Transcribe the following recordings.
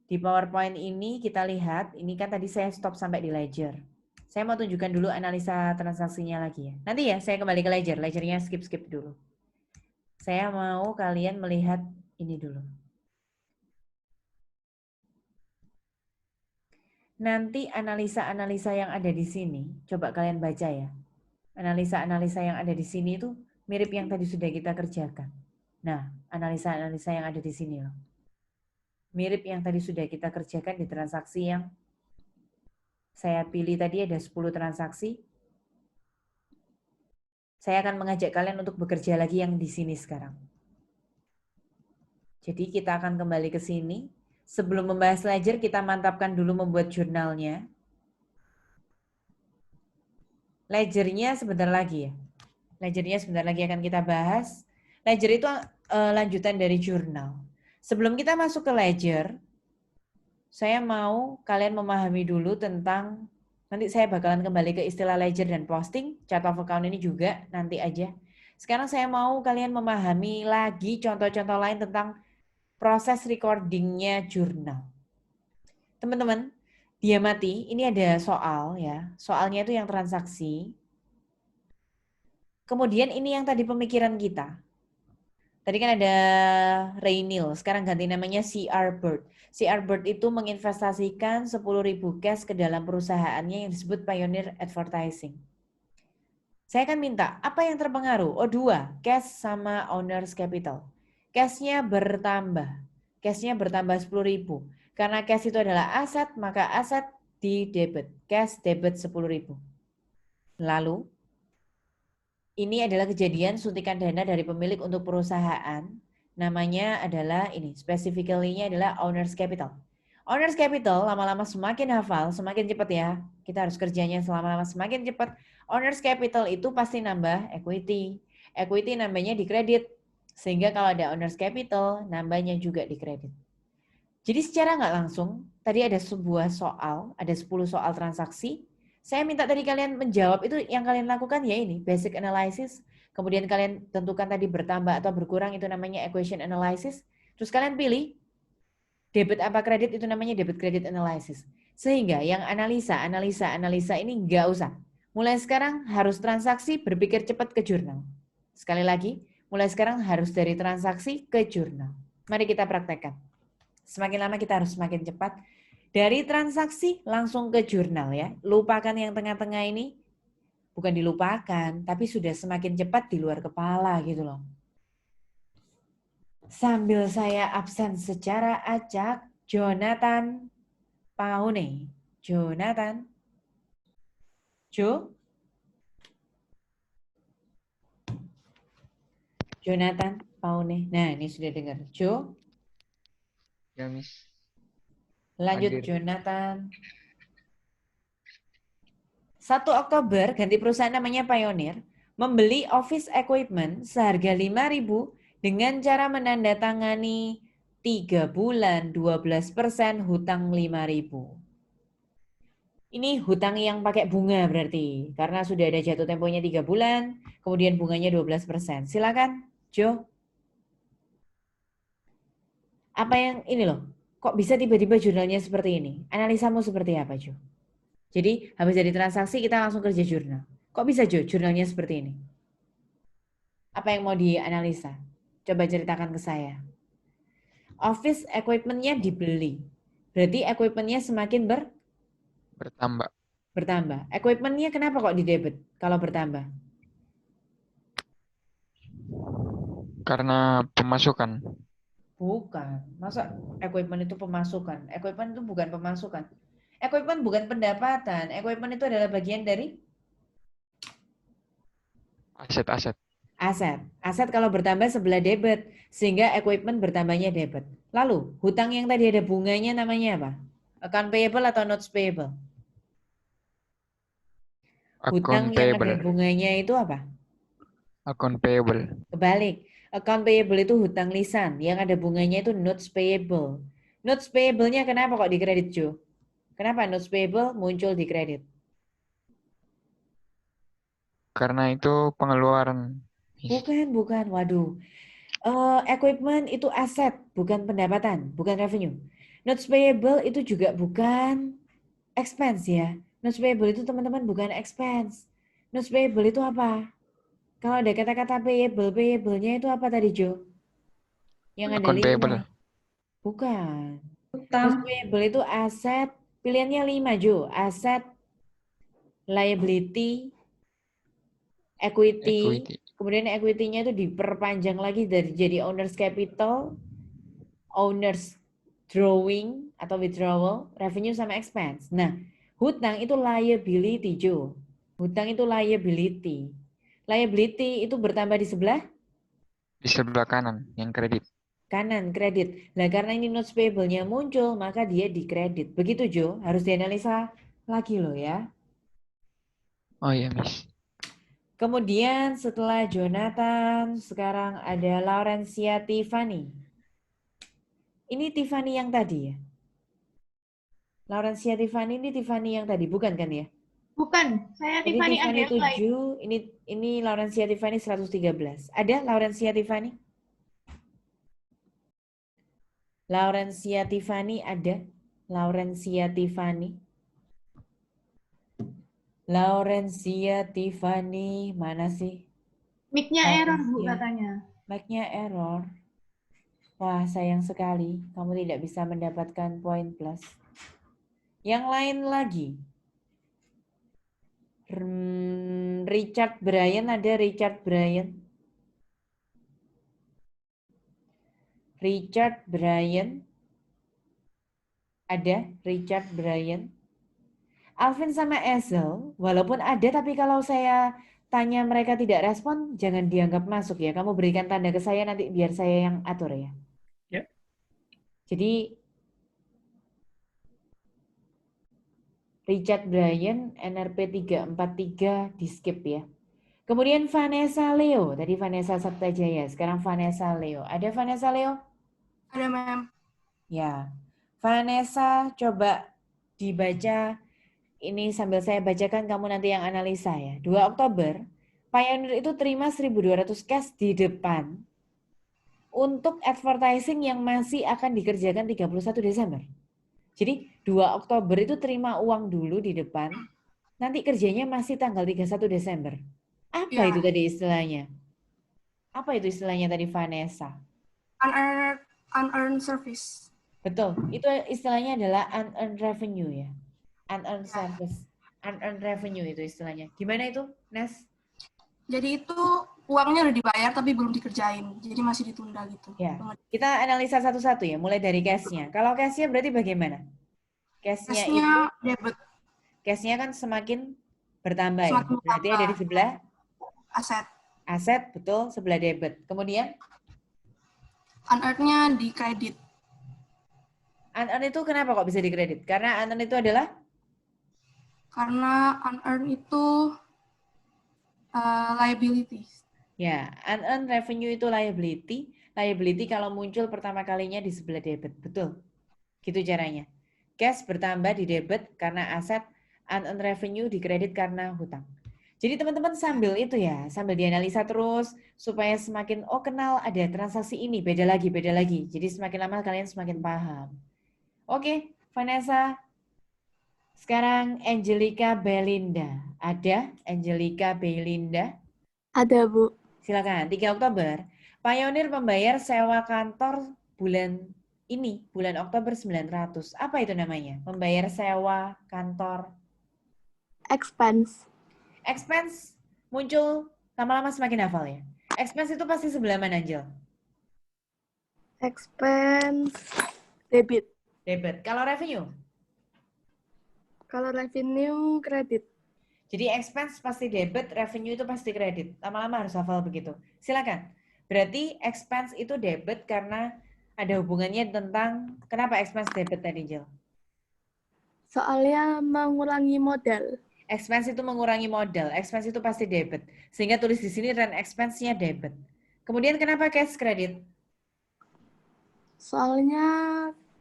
Di PowerPoint ini kita lihat, ini kan tadi saya stop sampai di ledger. Saya mau tunjukkan dulu analisa transaksinya lagi ya. Nanti ya saya kembali ke ledger, ledgernya skip dulu. Saya mau kalian melihat ini dulu. Nanti analisa-analisa yang ada di sini, coba kalian baca ya. Analisa-analisa yang ada di sini itu mirip yang tadi sudah kita kerjakan. Nah, analisa-analisa yang ada di sini loh. Mirip yang tadi sudah kita kerjakan di transaksi yang saya pilih tadi ada 10 transaksi. Saya akan mengajak kalian untuk bekerja lagi yang di sini sekarang. Jadi kita akan kembali ke sini. Sebelum membahas ledger, kita mantapkan dulu membuat jurnalnya. Ledgernya sebentar lagi ya. Ledgernya sebentar lagi akan kita bahas. Ledger itu lanjutan dari jurnal. Sebelum kita masuk ke ledger, saya mau kalian memahami dulu tentang, nanti saya bakalan kembali ke istilah ledger dan posting, chart of account ini juga nanti aja. Sekarang saya mau kalian memahami lagi contoh-contoh lain tentang proses recordingnya jurnal. Teman-teman, dia mati, ini ada soal ya. Soalnya itu yang transaksi. Kemudian ini yang tadi pemikiran kita. Tadi kan ada Rainil, sekarang ganti namanya CR Bird. CR Bird itu menginvestasikan 10.000 cash ke dalam perusahaannya yang disebut Pioneer Advertising. Saya akan minta, apa yang terpengaruh? Oh dua, cash sama owner's capital. Cashnya bertambah. Cashnya bertambah 10.000. Karena cash itu adalah aset, maka aset di debit. Cash debit 10.000. Lalu, ini adalah kejadian suntikan dana dari pemilik untuk perusahaan. Namanya adalah ini, specifically-nya adalah owner's capital. Owner's capital lama-lama semakin hafal, semakin cepat ya. Kita harus kerjanya selama-lama semakin cepat. Owner's capital itu pasti nambah equity. Equity nambahnya di kredit. Sehingga kalau ada owner's capital, nambahnya juga di kredit. Jadi secara nggak langsung, tadi ada sebuah soal, ada 10 soal transaksi. Saya minta tadi kalian menjawab, itu yang kalian lakukan ya ini, basic analysis. Kemudian kalian tentukan tadi bertambah atau berkurang, itu namanya equation analysis. Terus kalian pilih debit apa kredit, itu namanya debit credit analysis. Sehingga yang analisa ini nggak usah. Mulai sekarang harus transaksi berpikir cepat ke jurnal. Sekali lagi, mulai sekarang harus dari transaksi ke jurnal. Mari kita praktekkan. Semakin lama kita harus semakin cepat. Dari transaksi langsung ke jurnal ya. Lupakan yang tengah-tengah ini. Bukan dilupakan, tapi sudah semakin cepat di luar kepala gitu loh. Sambil saya absen secara acak, Jonathan Paune. Jonathan. Jo? Jonathan Paune. Nah ini sudah dengar. Jo? Ya, Miss. Lanjut Hadir. Jonathan. 1 Oktober ganti perusahaan namanya Pioneer, membeli office equipment seharga 5.000 dengan cara menandatangani 3 bulan 12% hutang 5.000. Ini hutang yang pakai bunga berarti, karena sudah ada jatuh temponya 3 bulan, kemudian bunganya 12%. Silakan, Jo. Apa yang ini loh, kok bisa tiba-tiba jurnalnya seperti ini? Analisamu seperti apa, Jo? Jadi habis dari transaksi kita langsung kerja jurnal. Kok bisa Jo jurnalnya seperti ini? Apa yang mau dianalisa? Coba ceritakan ke saya. Office equipment-nya dibeli. Berarti equipment-nya semakin Bertambah. bertambah. Equipment-nya kenapa kok di debit kalau bertambah? Karena pemasukan. Bukan. Masa equipment itu pemasukan? Equipment itu bukan pemasukan. Equipment bukan pendapatan. Equipment itu adalah bagian dari Aset-aset. aset. Aset kalau bertambah sebelah debit. Sehingga equipment bertambahnya debit. Lalu, hutang yang tadi ada bunganya namanya apa? Account payable atau notes payable? Hutang Account yang ada payable. bunganya itu apa? Account payable. Kebalik. Account payable itu hutang lisan. Yang ada bunganya itu notes payable. Notes payable-nya kenapa kok di kredit, Jo? Kenapa notes payable muncul di kredit? Karena itu pengeluaran, Miss. Bukan. Waduh. Equipment itu aset, bukan pendapatan, bukan revenue. Notes payable itu juga bukan expense ya. Notes payable itu teman-teman bukan expense. Notes payable itu apa? Kalau ada kata-kata payable, payable-nya itu apa tadi, Jo? Yang ada Account 5. payable. Bukan. Utang. Notes payable itu aset, pilihannya 5, Jo. Aset, liability, equity. Equity. Kemudian equity-nya itu diperpanjang lagi dari jadi owner's capital, owner's drawing atau withdrawal, revenue sama expense. Nah, hutang itu liability, Jo. Hutang itu liability. Liability itu bertambah di sebelah Di sebelah kanan yang kredit. kanan, kredit. Nah, karena ini notes payable-nya muncul, maka dia dikredit. Begitu, Jo. Harus dianalisa lagi loh ya. Oh iya, Miss. Kemudian setelah Jonathan, sekarang ada Laurencia Tiffany. Ini Tiffany yang tadi ya? Laurencia Tiffany ini Tiffany yang tadi, bukan kan ya? Bukan, saya Ini Tiffany ada Tiffany yang lain. 7, ini Laurencia Tiffany 113. Ada Laurencia Tiffany? Laurencia Tiffany ada? Laurencia Tiffany? Laurencia Tiffany, mana sih? Mic-nya error, Bu, Laurencia. katanya. Mic-nya error. Wah, sayang sekali. Kamu tidak bisa mendapatkan poin plus. Yang lain lagi. Richard Bryan ada Richard Bryan. Richard Bryan. Ada Richard Bryan. Alvin sama Ezel, walaupun ada tapi kalau saya tanya mereka tidak respon, jangan dianggap masuk ya. Kamu berikan tanda ke saya nanti biar saya yang atur ya. Ya. Jadi Richard Bryan, NRP 343 di skip ya. Kemudian Vanessa Leo, tadi Vanessa Sabtajaya, sekarang Vanessa Leo. Ada Vanessa Leo? Ada, Ma'am. Ya. Vanessa coba dibaca, ini sambil saya bacakan kamu nanti yang analisa ya. 2 Oktober, Pioneer itu terima 1.200 cash di depan untuk advertising yang masih akan dikerjakan 31 Desember. Jadi 2 Oktober itu terima uang dulu di depan, nanti kerjanya masih tanggal 31 Desember. Apa Ya. itu tadi istilahnya? Apa itu istilahnya tadi Vanessa? Unearned service. Betul, itu istilahnya adalah unearned revenue ya. Unearned service. Unearned revenue itu istilahnya. Gimana itu, Nes? Jadi itu uangnya udah dibayar tapi belum dikerjain. Jadi masih ditunda gitu. Ya, kita analisa satu-satu ya, mulai dari cash-nya. Kalau cash-nya berarti bagaimana? Cash-nya itu, Cashnya debit, cash-nya kan semakin bertambah ya. semakin Berarti ada di bertambah. sebelah Aset. aset, betul, sebelah debit. Kemudian, Unearned-nya di kredit. unearned itu kenapa kok bisa dikredit? Karena unearned itu adalah Karena unearned itu liabilities. ya, unearned revenue itu liability. Liability kalau muncul pertama kalinya di sebelah debit, betul. Gitu caranya. Cash bertambah di debit karena aset, unearned revenue di kredit karena hutang. Jadi teman-teman sambil itu ya, sambil dianalisa terus supaya semakin kenal ada transaksi ini, beda lagi, beda lagi. Jadi semakin lama kalian semakin paham. Oke, Vanessa. Sekarang Angelica Belinda. Ada Angelica Belinda? Ada, Bu. Silakan. 3 Oktober. Pioneer membayar sewa kantor bulan ini, bulan Oktober 900. Apa itu namanya? Membayar sewa kantor. Expense. Expense muncul lama-lama semakin hafal ya. Expense itu pasti sebelah mana, Angel? Expense. Debit. Debit. Kalau revenue? Kalau revenue, kredit. Jadi expense pasti debit, revenue itu pasti kredit. Lama-lama harus hafal begitu. Silakan. Berarti expense itu debit karena ada hubungannya tentang kenapa expense debit tadi, Angel? Soalnya mengurangi modal. Expense itu mengurangi modal, expense itu pasti debit. Sehingga tulis di sini rent expense-nya debit. Kemudian kenapa cash credit? Soalnya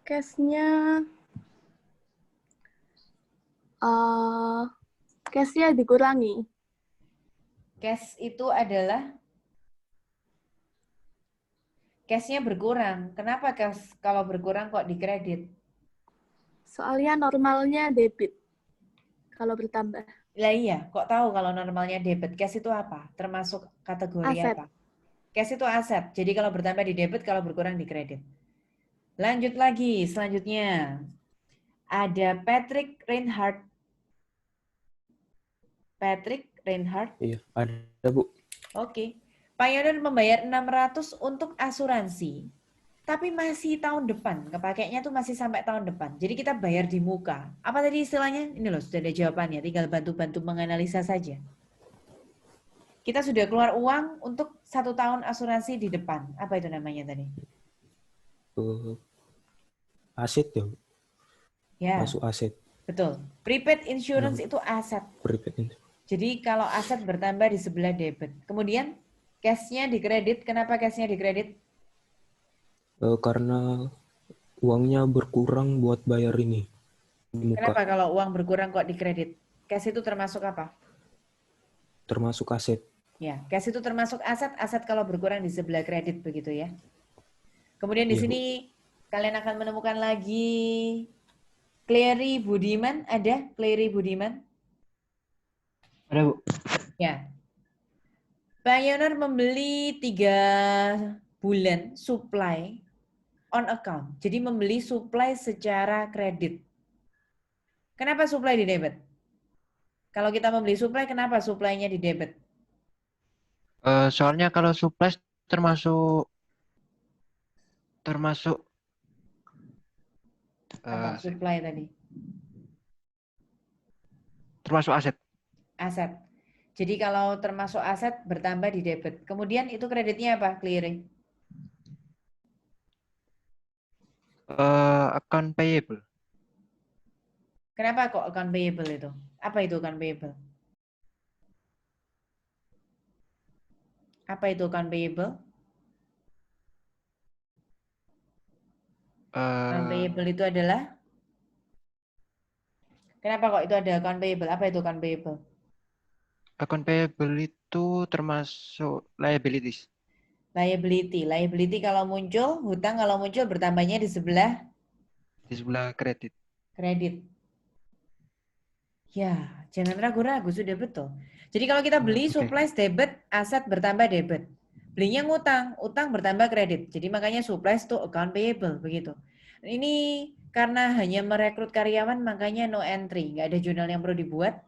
cash-nya cash-nya dikurangi. Cash itu adalah Cash-nya berkurang. Kenapa cash kalau berkurang kok dikredit? Soalnya normalnya debit. Kalau bertambah. Lah iya, kok tahu kalau normalnya debit? Cash itu apa? Termasuk kategori Aset. apa? Cash itu aset. Jadi kalau bertambah di debit, kalau berkurang di kredit. Lanjut lagi, selanjutnya. Ada Patrick Reinhardt. Patrick Reinhardt. Iya, ada Bu. Oke. Pioneer membayar 600 untuk asuransi. Tapi masih tahun depan. Kepakainya tuh masih sampai tahun depan. Jadi kita bayar di muka. Apa tadi istilahnya? Ini loh, sudah ada jawabannya. Tinggal bantu-bantu menganalisa saja. Kita sudah keluar uang untuk 1 tahun asuransi di depan. Apa itu namanya tadi? Aset ya, Bu. Ya, Masuk aset. betul. Prepaid insurance itu aset. Prepaid. Jadi kalau aset bertambah di sebelah debit. Kemudian cash-nya dikredit. Kenapa cash-nya dikredit? Karena uangnya berkurang buat bayar ini. Di muka. Kenapa kalau uang berkurang kok dikredit? Cash itu termasuk apa? Termasuk aset. Ya, cash itu termasuk aset. Aset kalau berkurang di sebelah kredit begitu ya. Kemudian di Iya, Bu. sini kalian akan menemukan lagi Clary Budiman. Ada Clary Budiman? Ada, Bu. Ya. Pioneer membeli 3 bulan supply on account. Jadi membeli supply secara kredit. Kenapa supply di debit? Kalau kita membeli supply, kenapa supply-nya di debit? Soalnya kalau supply termasuk Apa supply tadi? termasuk aset. Aset. Jadi kalau termasuk aset bertambah di debit. Kemudian itu kreditnya apa? Clearing. Account payable. Kenapa kok account payable itu? Apa itu account payable? Apa itu account payable? Account payable itu adalah? Kenapa kok itu ada account payable? Apa itu account payable? Account payable itu termasuk liabilities. Liability. Liability kalau muncul, hutang kalau muncul bertambahnya di sebelah Di sebelah kredit. kredit. Ya, jangan ragu-ragu, sudah betul. Jadi kalau kita beli Oke. supplies debit, aset bertambah debit. Belinya ngutang, utang bertambah kredit. Jadi makanya supplies itu account payable, begitu. Ini karena hanya merekrut karyawan, makanya no entry. Nggak ada jurnal yang perlu dibuat.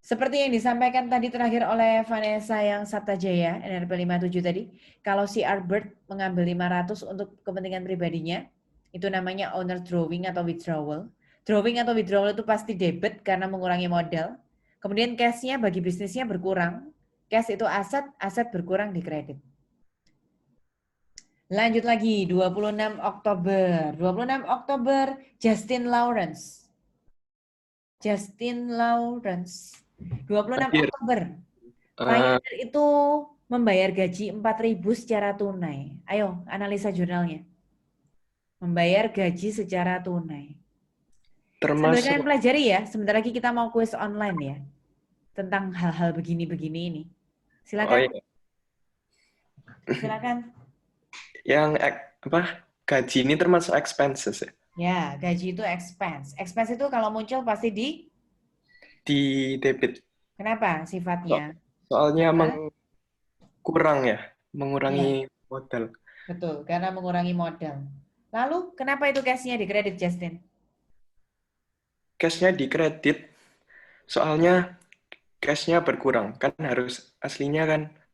Seperti yang disampaikan tadi terakhir oleh Vanessa yang Saptajaya, NRP 57 tadi, kalau si Albert mengambil 500 untuk kepentingan pribadinya, itu namanya owner drawing atau withdrawal. Drawing atau withdrawal itu pasti debit karena mengurangi modal. Kemudian cash-nya bagi bisnisnya berkurang. Cash itu aset, aset berkurang di kredit. Lanjut lagi, 26 Oktober. 26 Oktober, Justin Lawrence. Justin Lawrence. 26 Hadir. Oktober. Pioneer itu membayar gaji 4.000 secara tunai. Ayo, analisa jurnalnya. Membayar gaji secara tunai. Sambil kalian Termasuk pelajari ya, sebentar lagi kita mau kuis online ya. Tentang hal-hal begini-begini ini. Silakan. iya. Silakan. Yang gaji ini termasuk expenses ya? Ya, gaji itu expense. Expense itu kalau muncul pasti Di debit. kenapa sifatnya? Soalnya Kenapa? mengurangi modal. Betul, karena mengurangi modal. Lalu, kenapa itu cash-nya di kredit, Justin? Cash-nya di kredit, soalnya cash-nya berkurang. Kan harus aslinya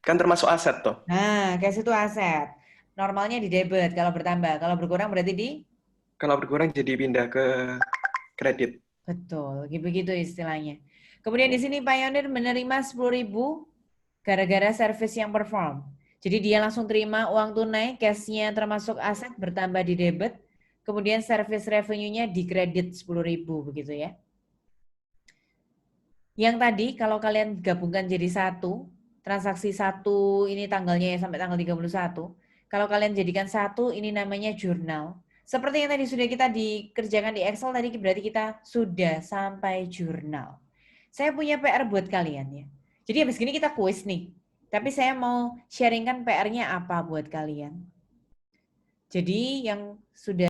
kan termasuk aset toh. Nah, cash itu aset. Normalnya di debit kalau bertambah. Kalau berkurang berarti di? Kalau berkurang jadi pindah ke kredit. Betul, begitu istilahnya. Kemudian di sini Pioneer menerima 10.000 gara-gara service yang perform. Jadi dia langsung terima uang tunai, cash-nya termasuk aset bertambah di debit, kemudian service revenue-nya di kredit 10.000 begitu ya. Yang tadi kalau kalian gabungkan jadi satu, transaksi satu ini tanggalnya ya sampai tanggal 31. Kalau kalian jadikan satu, ini namanya jurnal. Seperti yang tadi sudah kita dikerjakan di Excel tadi, berarti kita sudah sampai jurnal. Saya punya PR buat kalian ya. Jadi habis gini kita kuis nih. Tapi saya mau sharingkan PR-nya apa buat kalian. Jadi yang sudah